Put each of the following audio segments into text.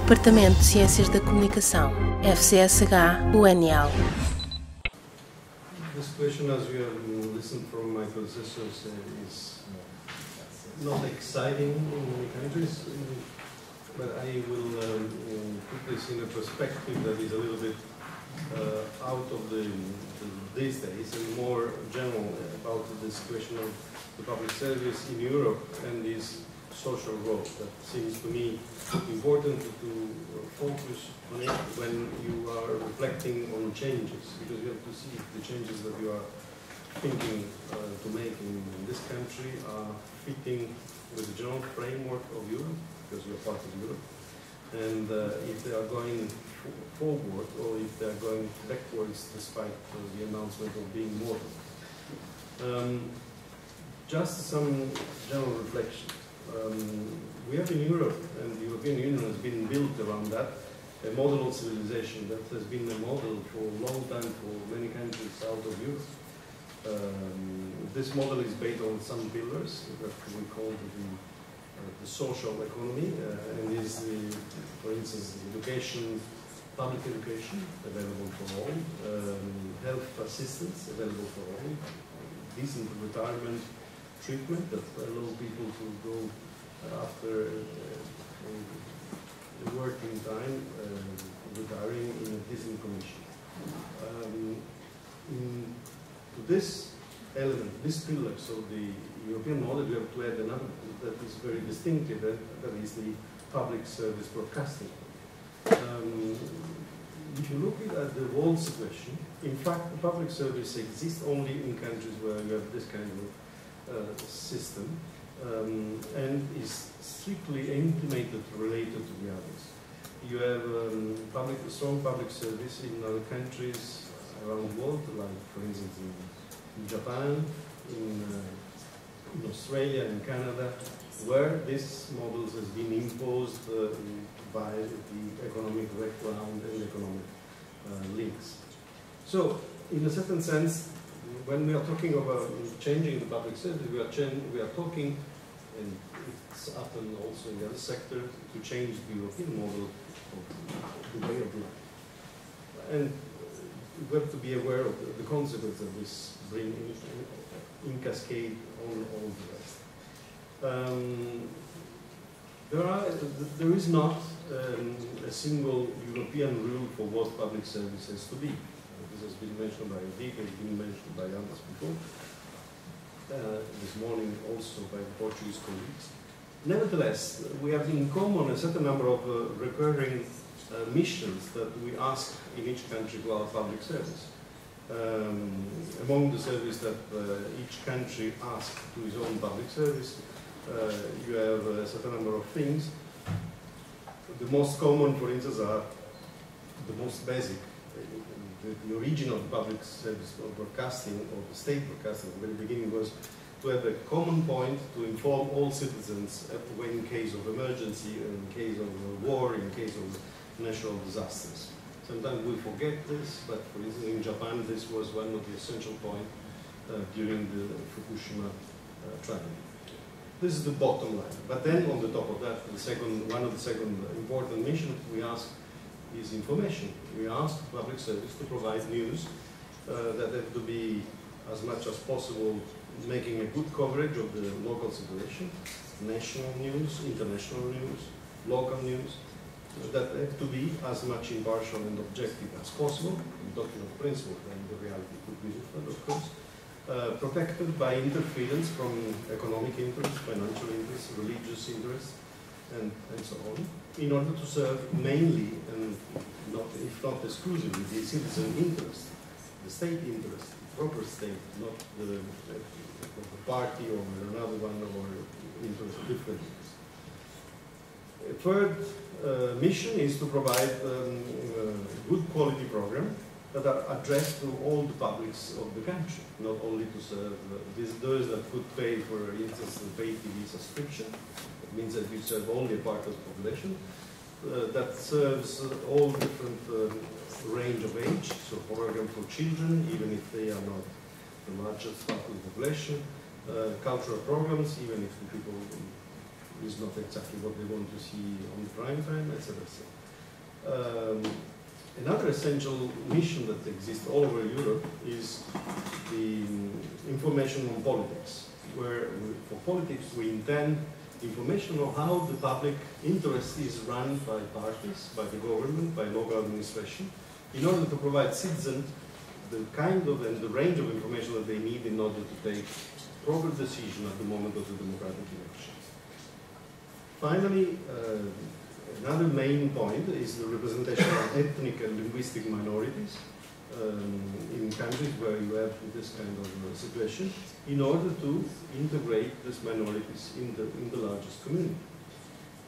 Departamento de Ciências da Comunicação, FCSH-UNL. This question, as we have listened from my predecessors, is not exciting in many countries, but I will put this in a perspective that is a little bit out of these days and more general about this question of the public service in Europe and this social role that seems to me important to focus on it when you are reflecting on changes, because you have to see if the changes that you are thinking to make in this country are fitting with the general framework of Europe, because you are part of Europe, and if they are going forward or if they are going backwards despite the announcement of being modern. Just some general reflection. We have in Europe, and the European Union has been built around that, a model of civilization that has been a model for a long time for many countries out of Europe. This model is based on some pillars that we call the social economy, and is, for instance, education, public education available for all, health assistance available for all, decent retirement treatment that allow people to go after working time, retiring in a decent condition. To this element, this pillar, so the European model, we have to add another that is very distinctive, that is the public service broadcasting. If you look at the world situation, in fact, the public service exists only in countries where you have this kind of system, and is strictly intimated related to the others. You have strong public service in other countries around the world, like, for instance, in Japan, in Australia, in Canada, where this model has been imposed by the economic background and economic links. So, in a certain sense, when we are talking about changing the public service, we are talking, and it's happened also in the other sector, to change the European model of the way of life. And we have to be aware of the consequences of this bring in cascade on all the rest. There is not a single European rule for what public service has to be. This has been mentioned by Dick, has been mentioned by others before. This morning also by the Portuguese colleagues. Nevertheless, we have in common a certain number of recurring missions that we ask in each country to our public service. Among the service that each country asks to its own public service, you have a certain number of things. The most common, for instance, are the most basic. The origin of the public service of broadcasting, or the state broadcasting at the very beginning, was to have a common point to inform all citizens when in case of emergency, in case of war, in case of natural disasters. Sometimes we forget this, but for instance in Japan this was one of the essential points during the Fukushima tragedy. This is the bottom line. But then on the top of that, one of the second important missions we ask is information. We ask public service to provide news that have to be as much as possible making a good coverage of the local situation, national news, international news, local news, that have to be as much impartial and objective as possible, in doctrine of principle, and the reality could be different, of course, protected by interference from economic interests, financial interests, religious interests, and so on, in order to serve mainly, and not, if not exclusively, the citizen interest, the state interest, the proper state, not the party or another one or interest, different interests. A third mission is to provide good quality program that are addressed to all the publics of the country, not only to serve those that could pay, for instance, the pay TV subscription. It means that we serve only a part of the population. That serves all different range of age, so program for children, even if they are not the largest part of the population, cultural programs, even if the people is not exactly what they want to see on prime time, etc. etc. Another essential mission that exists all over Europe is the information on politics, where for politics we intend information on how the public interest is run by parties, by the government, by local administration, in order to provide citizens the kind of and the range of information that they need in order to take proper decision at the moment of the democratic elections. Finally, another main point is the representation of ethnic and linguistic minorities in countries where you have this kind of situation, in order to integrate these minorities in the largest community.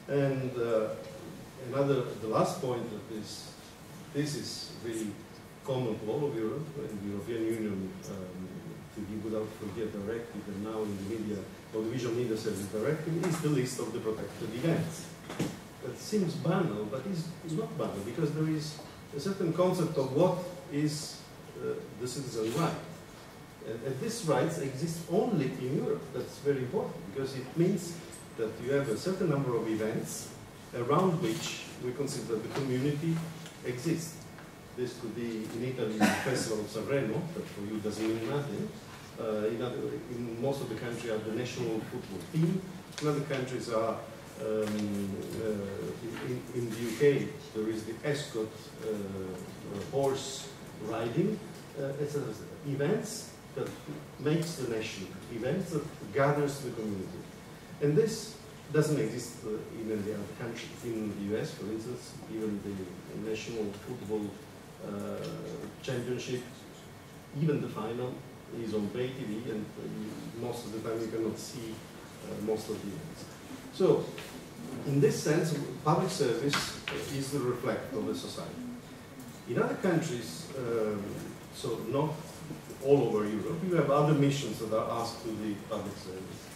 And the last point that this is really common to all of Europe, and the European Union, to give without forget directive, and now in the media, audiovisual media service directive, is the list of the protected events. That seems banal, but it's not banal, because there is a certain concept of what is the citizen right. And these rights exist only in Europe. That's very important, because it means that you have a certain number of events around which we consider the community exists. This could be, in Italy, the Festival of Sanremo, that for you doesn't mean nothing. In most of the countries are the national football team. In other countries are, in the UK, there is the Ascot horse riding. It's events that makes the nation, events that gathers the community. And this doesn't exist in any other country. In the US, for instance, even the national football championship, even the final, is on pay TV, and most of the time you cannot see most of the events. So, in this sense, public service is the reflect of the society. In other countries, so not all over Europe, you have other missions that are asked to the public service.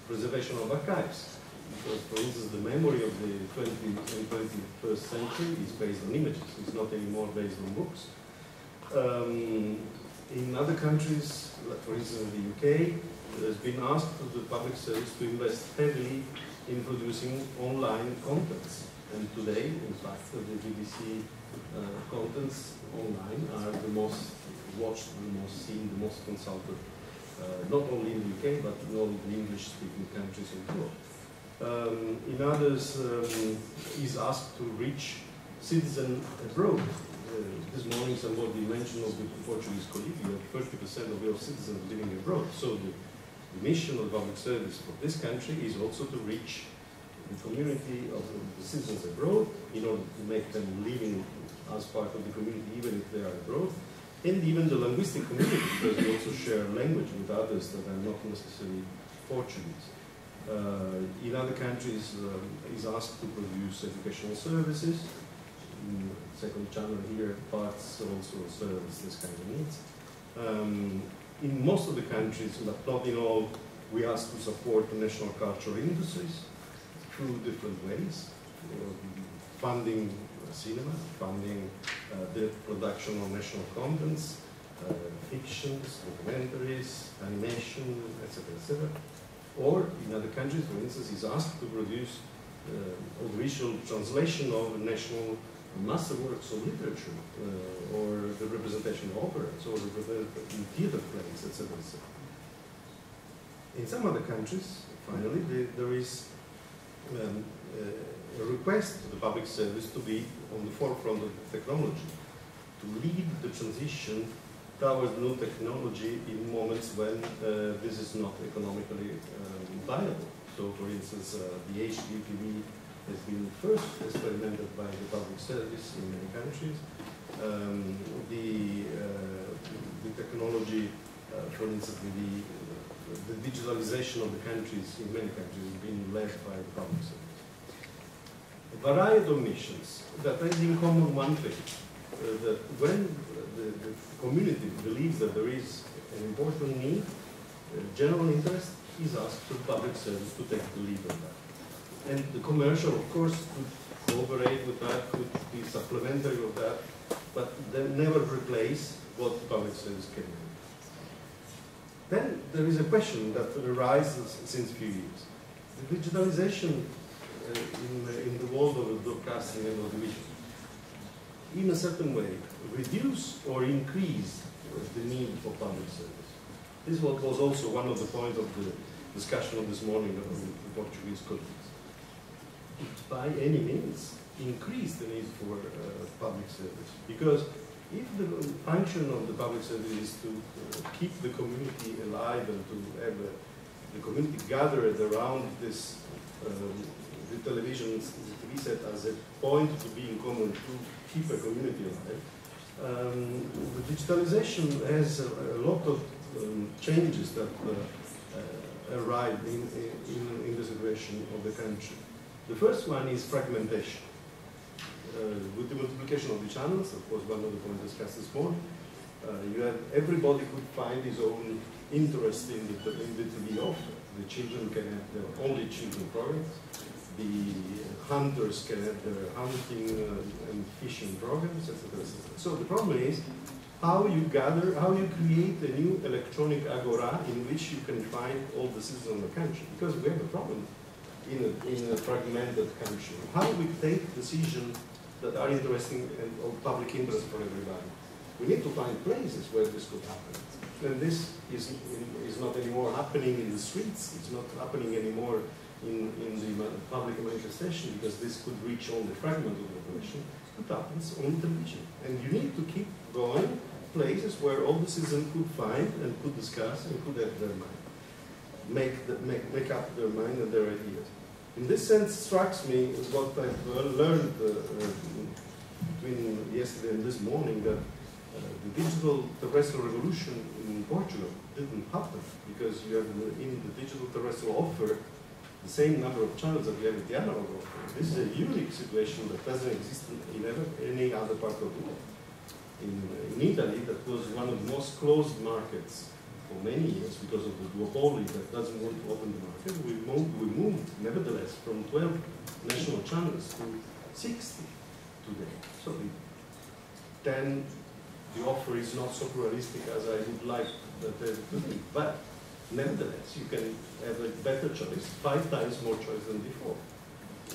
Preservation of archives. Because, for instance, the memory of the 20th and 21st century is based on images. It's not anymore based on books. In other countries, like for instance in the UK, it has been asked to the public service to invest heavily in producing online contents. And today, in fact, the BBC contents online are the most watched, the most seen, the most consulted, not only in the UK, but in all the English-speaking countries of Europe. In others, is asked to reach citizens abroad. This morning somebody mentioned of the Portuguese colleague, you have 30% of your citizens living abroad. So the mission of public service for this country is also to reach the community of the citizens abroad in order to make them living as part of the community even if they are abroad. And even the linguistic community, because we also share language with others that are not necessarily Portuguese. In other countries, is asked to produce educational services. Second channel here, parts also serves this kind of needs. In most of the countries, but not in all, we ask to support the national cultural industries through different ways. Funding cinema, funding the production of national contents, fictions, documentaries, animation, etc., etc. Or in other countries, for instance, is asked to produce audiovisual translation of national masterworks of literature, or the representation of operas, or the theater plays, etc., etc. In some other countries, finally, there is a request to the public service to be on the forefront of technology, to lead the transition towards new technology in moments when this is not economically viable. So, for instance, the HD TV has been first experimented by the public service in many countries. The technology, for instance, the digitalization of the countries in many countries is being led by the public service. A variety of missions that has in common one thing, that when the community believes that there is an important need, general interest is asked to the public service to take the lead on that. And the commercial, of course, could cooperate with that, could be supplementary of that, but they never replace what the public service can do. Then there is a question that arises since a few years. The digitalization in the world of broadcasting and audiovisual. in a certain way, reduce or increase the need for public service. This was also one of the points of the discussion of this morning of the Portuguese colleagues. By any means, increase the need for public service. Because if the function of the public service is to keep the community alive and to have the community gathered around this the television, the TV set as a point to be in common to keep a community alive, the digitalization has a lot of changes that arrive in the situation of the country. The first one is fragmentation. With the multiplication of the channels, of course, one of the points discussed this morning, you have everybody could find his own interest in the TV offer. The children can have their only children programs. The hunters can have their hunting and fishing programs, etc., etc. So the problem is how you gather, how you create a new electronic agora in which you can find all the citizens of the country. Because we have a problem in a fragmented country. How we take decisions that are interesting and of public interest for everybody. We need to find places where this could happen. And this is not anymore happening in the streets, it's not happening anymore in the public manifestation, because this could reach only a fragment of the population. It happens on television. And you need to keep going places where all the citizens could find and could discuss and could have their mind. Make up their mind and their ideas. In this sense, strikes me what I've learned between yesterday and this morning, that the digital terrestrial revolution in Portugal didn't happen because you have in the digital terrestrial offer the same number of channels that you have at the analog offer. This is a unique situation that doesn't exist in any other part of the world. In Italy, that was one of the most closed markets for many years because of the duopoly that doesn't want to open the market. We moved, nevertheless, from 12 national channels to 60 today. So then the offer is not so pluralistic as I would like that there to be. But nevertheless, you can have a better choice, 5 times more choice than before.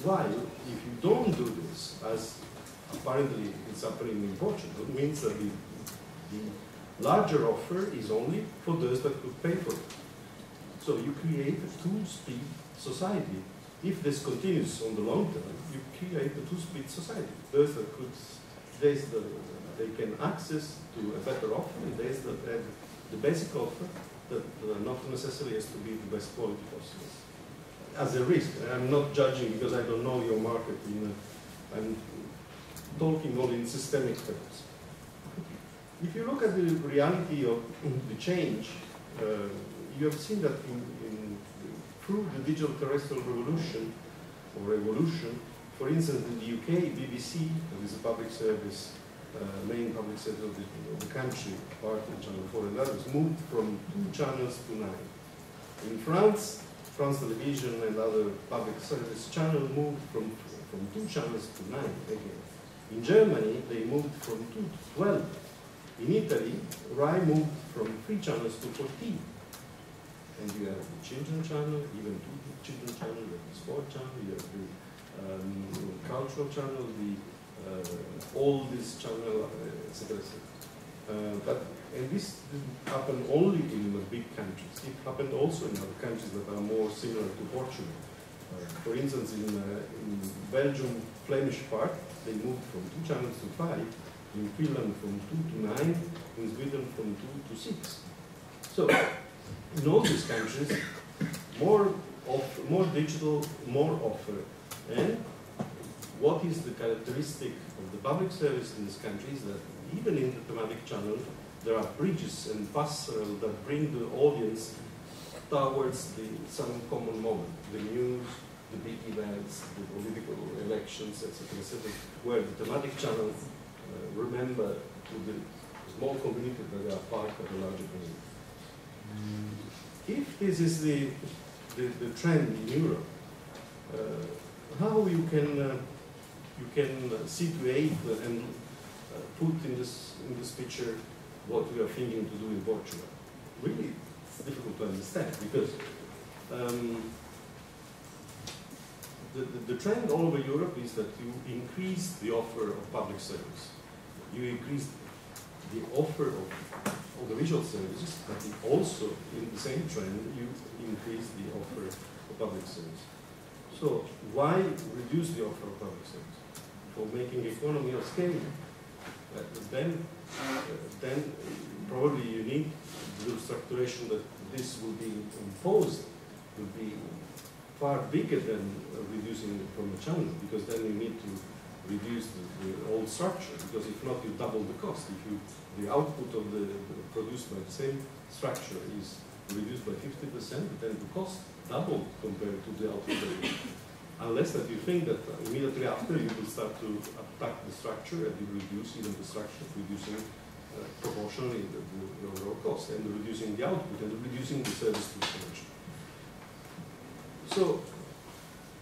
Why? If you don't do this, as apparently it's happening in Portugal, it means that the larger offer is only for those that could pay for it. So you create a two-speed society. If this continues on the long term, you create a two-speed society. Those that could, they can access to a better offer, and those that have the basic offer that not necessarily has to be the best quality possible. As a risk, I'm not judging because I don't know your market. I'm talking only in systemic terms. If you look at the reality of the change, you have seen that through the digital terrestrial revolution, or revolution, for instance, in the UK, BBC, that is a public service, main public service of the country, part of Channel 4 and others, moved from 2 channels to 9. In France, France Television and other public service channels moved from 2 channels to 9 again. In Germany, they moved from 2 to 12. In Italy, RAI moved from 3 channels to 14. And you have the children channel, even 2 children channel, you have the sport channel, you have the cultural channel, all these channels, etc. And this didn't happen only in the big countries. It happened also in other countries that are more similar to Portugal. For instance, in Belgium, Flemish part, they moved from 2 channels to 5. In Finland, from 2 to 9. In Sweden, from 2 to 6. So, in all these countries, more digital, more offer. And what is the characteristic of the public service in this country is that even in the thematic channel, there are bridges and passerelles that bring the audience towards some common moment. The news, the big events, the political elections, etc., where the thematic channel remember to the small community that they are part of a larger community. If this is the trend in Europe, how you can situate and put in this picture what we are thinking to do in Portugal? Really, it's difficult to understand because the trend all over Europe is that you increase the offer of public service. you increase the offer of audiovisual services, but you also, in the same trend, you increase the offer of public service. So why reduce the offer of public service? For making economy of scale. Then probably you need the structuration that this will be imposed will be far bigger than reducing it from a channel, because then you need to reduce the old structure, because if not, you double the cost. If the output of the produced by the same structure is reduced by 50%, then the cost doubled compared to the output. Unless that you think that immediately after you will start to attack the structure and you reduce even the structure, reducing proportionally the overall cost, and reducing the output and reducing the service to consumption. So,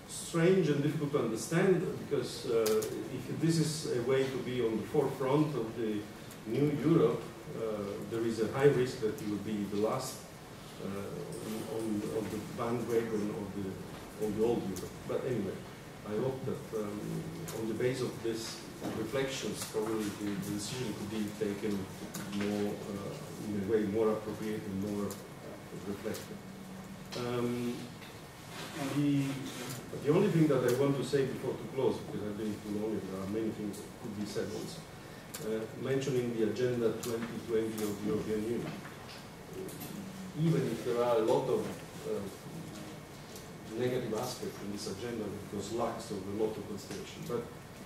strange and difficult to understand, because if this is a way to be on the forefront of the new Europe, there is a high risk that you will be the last on the bandwagon of the old Europe. But anyway, I hope that on the basis of this reflections, probably the decision could be taken more in a way more appropriate and more reflective. The only thing that I want to say before to close, because I've been too long and there are many things that could be said also, mentioning the Agenda 2020 of the European Union. Even if there are a lot of negative aspects in this agenda because lacks of a lot of consideration, but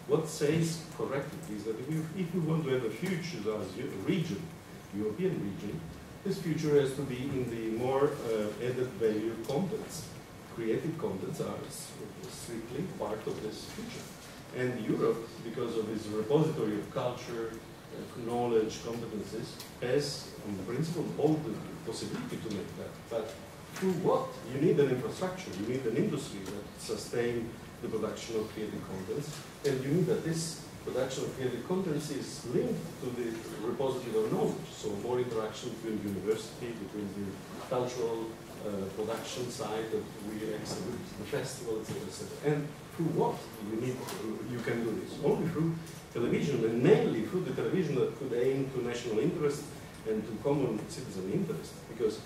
what says correctly is that if we want to have a future as a region, European region, this future has to be in the more added value contents. Creative contents are strictly part of this future. And Europe, because of its repository of culture, knowledge, competences, has, on the principle, all the possibility to make that. But through what? You need an infrastructure, you need an industry that sustains the production of creative contents, and you need that this production of creative contents is linked to the repository of knowledge. So more interaction between the university, between the cultural production side that we exhibit, the festival, etc., etc. And through what you can do this? Only through television, and mainly through the television that could aim to national interest and to common citizen interest. Because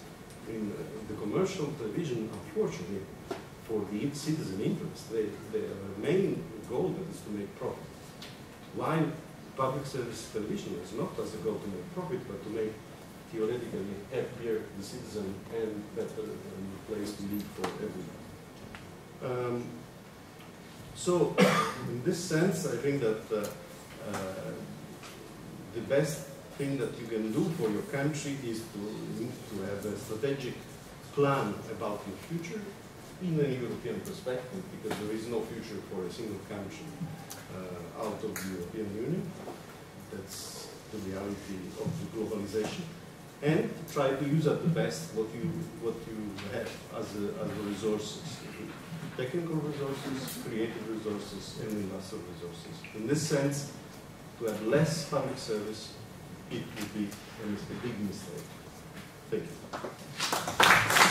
in the commercial television, unfortunately, for the citizen interest, their main goal is to make profit. While public service television is not as a goal to make profit, but to make theoretically happier the citizen and better place to live for everyone. So, in this sense, I think that the best thing that you can do for your country is to have a strategic plan about your future in a European perspective, because there is no future for a single country out of the European Union. That's the reality of the globalization. And try to use at the best what you have as a resources, technical resources, creative resources, and industrial resources. In this sense, to have less public service, it would be a big mistake. Thank you.